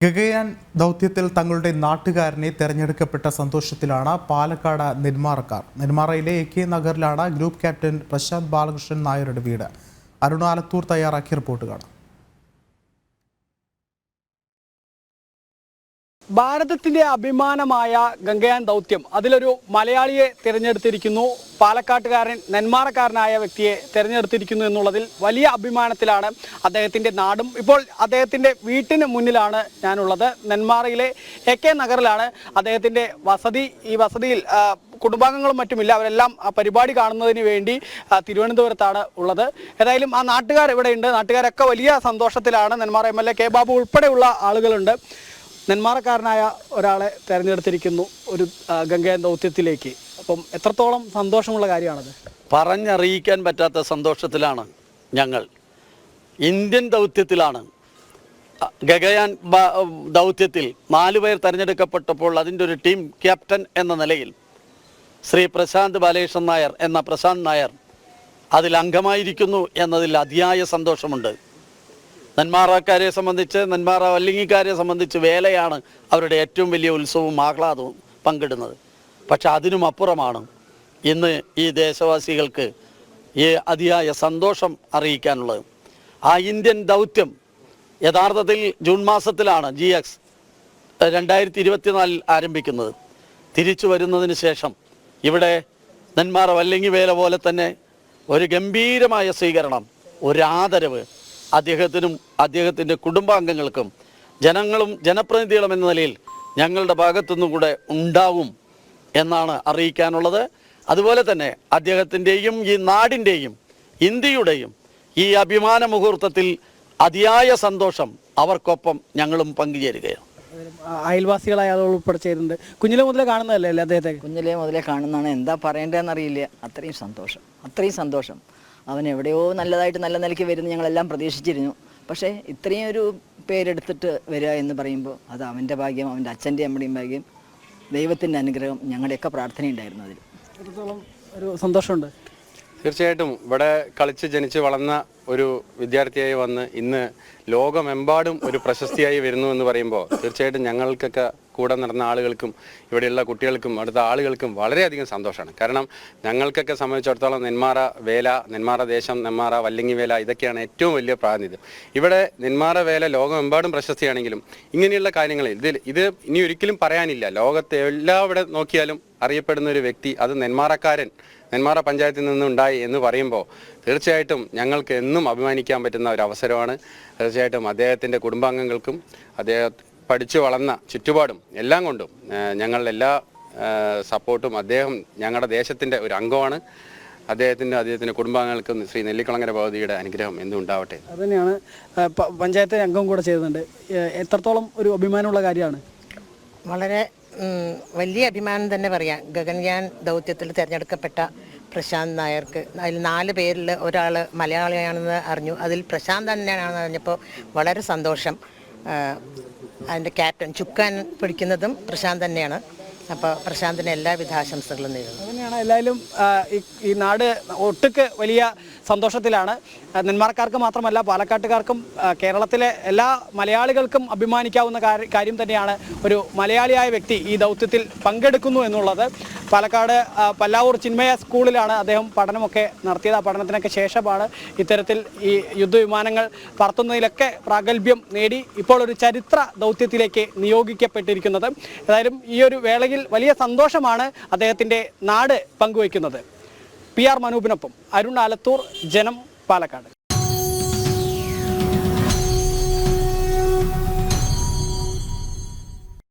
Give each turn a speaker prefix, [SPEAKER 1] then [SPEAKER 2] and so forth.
[SPEAKER 1] ഗഗയാൻ ദൗത്യത്തിൽ തങ്ങളുടെ നാട്ടുകാരനെ തെരഞ്ഞെടുക്കപ്പെട്ട സന്തോഷത്തിലാണ് പാലക്കാട് നെന്മാറക്കാർ. നെന്മാറയിലെ AK നഗറിലാണ് ഗ്രൂപ്പ് ക്യാപ്റ്റൻ പ്രശാന്ത് ബാലകൃഷ്ണൻ നായരുടെ വീട്. അരുൺ ആലത്തൂർ തയ്യാറാക്കിയ റിപ്പോർട്ട് കാണാം.
[SPEAKER 2] ഭാരതത്തിന്റെ അഭിമാനമായ ഗഗയാൻ ദൗത്യം അതിലൊരു മലയാളിയെ തിരഞ്ഞെടുത്തിരിക്കുന്നു. പാലക്കാട്ടുകാരൻ നെന്മാറക്കാരനായ വ്യക്തിയെ തിരഞ്ഞെടുത്തിരിക്കുന്നു എന്നുള്ളതിൽ വലിയ അഭിമാനത്തിലാണ് അദ്ദേഹത്തിന്റെ നാടും. ഇപ്പോൾ അദ്ദേഹത്തിന്റെ വീട്ടിന് മുന്നിലാണ് ഞാനുള്ളത്. നെന്മാറയിലെ AK നഗറിലാണ് അദ്ദേഹത്തിന്റെ വസതി. ഈ വസതിയിൽ കുടുംബാംഗങ്ങളും മറ്റുമില്ല. അവരെല്ലാം ആ പരിപാടി കാണുന്നതിന് വേണ്ടി തിരുവനന്തപുരത്താണ് ഉള്ളത്. ഏതായാലും ആ നാട്ടുകാർ ഇവിടെയുണ്ട്. നാട്ടുകാരൊക്കെ വലിയ സന്തോഷത്തിലാണ്. നെന്മാറ MLA K ബാബു ഉൾപ്പെടെയുള്ള ആളുകളുണ്ട്. നെന്മാറക്കാരനായ ഒരാളെ തിരഞ്ഞെടുത്തിരിക്കുന്നു ഒരു ഗഗയാൻ ദൗത്യത്തിലേക്ക്. അപ്പം എത്രത്തോളം സന്തോഷമുള്ള കാര്യമാണത്?
[SPEAKER 3] പറഞ്ഞറിയിക്കാൻ പറ്റാത്ത സന്തോഷത്തിലാണ് ഞങ്ങൾ. ഇന്ത്യൻ ദൗത്യത്തിലാണ്. ഗഗയാൻ ദൗത്യത്തിൽ 4 പേർ തിരഞ്ഞെടുക്കപ്പെട്ടപ്പോൾ അതിൻ്റെ ഒരു ടീം ക്യാപ്റ്റൻ എന്ന നിലയിൽ ശ്രീ പ്രശാന്ത് ബാലകൃഷ്ണൻ നായർ എന്ന പ്രശാന്ത് നായർ അതിൽ അംഗമായിരിക്കുന്നു എന്നതിൽ അതിയായ സന്തോഷമുണ്ട്. നെന്മാറക്കാരെ സംബന്ധിച്ച്, നെന്മാറ വല്ലിങ്ങിക്കാരെ സംബന്ധിച്ച് വേലയാണ് അവരുടെ ഏറ്റവും വലിയ ഉത്സവവും ആഹ്ലാദവും പങ്കിടുന്നത്. പക്ഷെ അതിനും അപ്പുറമാണ് ഇന്ന് ഈ ദേശവാസികൾക്ക് ഈ അതിയായ സന്തോഷം അറിയിക്കാനുള്ളത്. ആ ഇന്ത്യൻ ദൗത്യം യഥാർത്ഥത്തിൽ ജൂൺ മാസത്തിലാണ് GX 2024 ആരംഭിക്കുന്നത്. തിരിച്ചു വരുന്നതിന് ശേഷം ഇവിടെ നെന്മാറ വല്ലിങ്ങി വേല പോലെ തന്നെ ഒരു ഗംഭീരമായ സ്വീകരണം, ഒരാദരവ് അദ്ദേഹത്തിനും അദ്ദേഹത്തിൻ്റെ കുടുംബാംഗങ്ങൾക്കും ജനങ്ങളും ജനപ്രതിനിധികളും എന്ന നിലയിൽ ഞങ്ങളുടെ ഭാഗത്തുനിന്നും കൂടെ ഉണ്ടാവും എന്നാണ് അറിയിക്കാനുള്ളത്. അതുപോലെ തന്നെ അദ്ദേഹത്തിൻ്റെയും ഈ നാടിൻ്റെയും ഇന്ത്യയുടെയും ഈ അഭിമാന മുഹൂർത്തത്തിൽ അതിയായ സന്തോഷം അവർക്കൊപ്പം ഞങ്ങളും പങ്കുചേരുകയാണ്.
[SPEAKER 2] അയൽവാസികളായ ആളുകൾ ഉൾപ്പെടെ ചേരുന്നുണ്ട്. കുഞ്ഞിലെ മുതലേ കാണുന്നതല്ലേ അദ്ദേഹത്തെ?
[SPEAKER 4] കുഞ്ഞിലെ മുതലേ കാണുന്നതാണ്. എന്താ പറയേണ്ടതെന്നറിയില്ല. അത്രയും സന്തോഷം. അവൻ എവിടെയോ നല്ലതായിട്ട് നല്ല നിലയ്ക്ക് വരുന്ന ഞങ്ങളെല്ലാം പ്രതീക്ഷിച്ചിരുന്നു. പക്ഷേ ഇത്രയും ഒരു പേരെടുത്തിട്ട് വരിക എന്ന് പറയുമ്പോൾ അത് അവൻ്റെ ഭാഗ്യം, അവൻ്റെ അച്ഛൻ്റെ അമ്മയുടെയും ഭാഗ്യം, ദൈവത്തിൻ്റെ അനുഗ്രഹം, ഞങ്ങളുടെയൊക്കെ പ്രാർത്ഥനയുണ്ടായിരുന്നു. അതിൽ
[SPEAKER 2] എത്രത്തോളം ഒരു സന്തോഷമുണ്ട്.
[SPEAKER 5] തീർച്ചയായിട്ടും ഇവിടെ കളിച്ച് ജനിച്ച് വളർന്ന ഒരു വിദ്യാർത്ഥിയായി വന്ന് ഇന്ന് ലോകമെമ്പാടും ഒരു പ്രശസ്തിയായി വരുന്നു എന്ന് പറയുമ്പോൾ തീർച്ചയായിട്ടും ഞങ്ങൾക്കൊക്കെ കൂടെ നടന്ന ആളുകൾക്കും ഇവിടെയുള്ള കുട്ടികൾക്കും അടുത്ത ആളുകൾക്കും വളരെയധികം സന്തോഷമാണ്. കാരണം ഞങ്ങൾക്കൊക്കെ സംബന്ധിച്ചിടത്തോളം നെന്മാറ വേല, നെന്മാറ ദേശം, നെന്മാറ വല്ലിങ്ങി വേല ഇതൊക്കെയാണ് ഏറ്റവും വലിയ പ്രാതിനിധ്യം. ഇവിടെ നെന്മാറ വേല ലോകമെമ്പാടും പ്രശസ്തിയാണെങ്കിലും ഇങ്ങനെയുള്ള കാര്യങ്ങളിൽ ഇത് ഇനി ഒരിക്കലും പറയാനില്ല. ലോകത്തെ എല്ലാവിടെ നോക്കിയാലും അറിയപ്പെടുന്ന ഒരു വ്യക്തി, അത് നെന്മാറ പഞ്ചായത്തിൽ നിന്നുണ്ടായി എന്ന് പറയുമ്പോൾ തീർച്ചയായിട്ടും ഞങ്ങൾക്ക് എന്നും അഭിമാനിക്കാൻ പറ്റുന്ന ഒരു അവസരമാണ്. തീർച്ചയായിട്ടും അദ്ദേഹത്തിൻ്റെ കുടുംബാംഗങ്ങൾക്കും അദ്ദേഹം പഠിച്ചു വളർന്ന ചുറ്റുപാടും എല്ലാം കൊണ്ടും ഞങ്ങളുടെ എല്ലാ സപ്പോർട്ടും. അദ്ദേഹം ഞങ്ങളുടെ ദേശത്തിൻ്റെ ഒരു അംഗമാണ്. അദ്ദേഹത്തിൻ്റെ കുടുംബാംഗങ്ങൾക്കും ശ്രീ നെല്ലിക്കുളങ്ങര ഭഗവതിയുടെ അനുഗ്രഹം എന്നും ഉണ്ടാവട്ടെ.
[SPEAKER 2] അതുതന്നെയാണ്. പഞ്ചായത്ത് അംഗം കൂടെ ചെയ്യുന്നുണ്ട്. എത്രത്തോളം ഒരു അഭിമാനമുള്ള കാര്യമാണ്?
[SPEAKER 6] വളരെ വലിയ അഭിമാനം തന്നെ പറയാം. ഗഗൻയാൻ ദൗത്യത്തിൽ തിരഞ്ഞെടുക്കപ്പെട്ട പ്രശാന്ത് നായർക്ക് അതിൽ 4 പേരിൽ ഒരാൾ മലയാളിയാണെന്ന് അറിഞ്ഞു. അതിൽ പ്രശാന്ത് തന്നെയാണെന്ന് അറിഞ്ഞപ്പോൾ വളരെ സന്തോഷം. അതിൻ്റെ ക്യാപ്റ്റൻ ചുക്കാൻ പിടിക്കുന്നതും പ്രശാന്ത് തന്നെയാണ്. അപ്പോൾ പ്രശാന്തിന് എല്ലാവിധ ആശംസകളും നേരുന്നു.
[SPEAKER 2] അതുതന്നെയാണ്. എല്ലാവരും ഈ നാട് ഒട്ടുക്ക് വലിയ സന്തോഷത്തിലാണ്. നെന്മാറക്കാർക്ക് മാത്രമല്ല, പാലക്കാട്ടുകാർക്കും കേരളത്തിലെ എല്ലാ മലയാളികൾക്കും അഭിമാനിക്കാവുന്ന കാര്യം തന്നെയാണ് ഒരു മലയാളിയായ വ്യക്തി ഈ ദൗത്യത്തിൽ പങ്കെടുക്കുന്നു എന്നുള്ളത്. പാലക്കാട് പല്ലാവൂർ ചിന്മയ സ്കൂളിലാണ് അദ്ദേഹം പഠനമൊക്കെ നടത്തിയത്. ആ പഠനത്തിനൊക്കെ ശേഷമാണ് ഇത്തരത്തിൽ ഈ യുദ്ധവിമാനങ്ങൾ പറത്തുന്നതിലൊക്കെ പ്രാഗൽഭ്യം നേടി ഇപ്പോൾ ഒരു ചരിത്ര ദൗത്യത്തിലേക്ക് നിയോഗിക്കപ്പെട്ടിരിക്കുന്നത്. ഏതായാലും ഈ ഒരു വേളയിൽ വലിയ സന്തോഷമാണ് അദ്ദേഹത്തിൻ്റെ നാട് പങ്കുവയ്ക്കുന്നത്. PR മനൂപിനൊപ്പം അരുൺ ആലത്തൂർ, ജനം, പാലക്കാട്.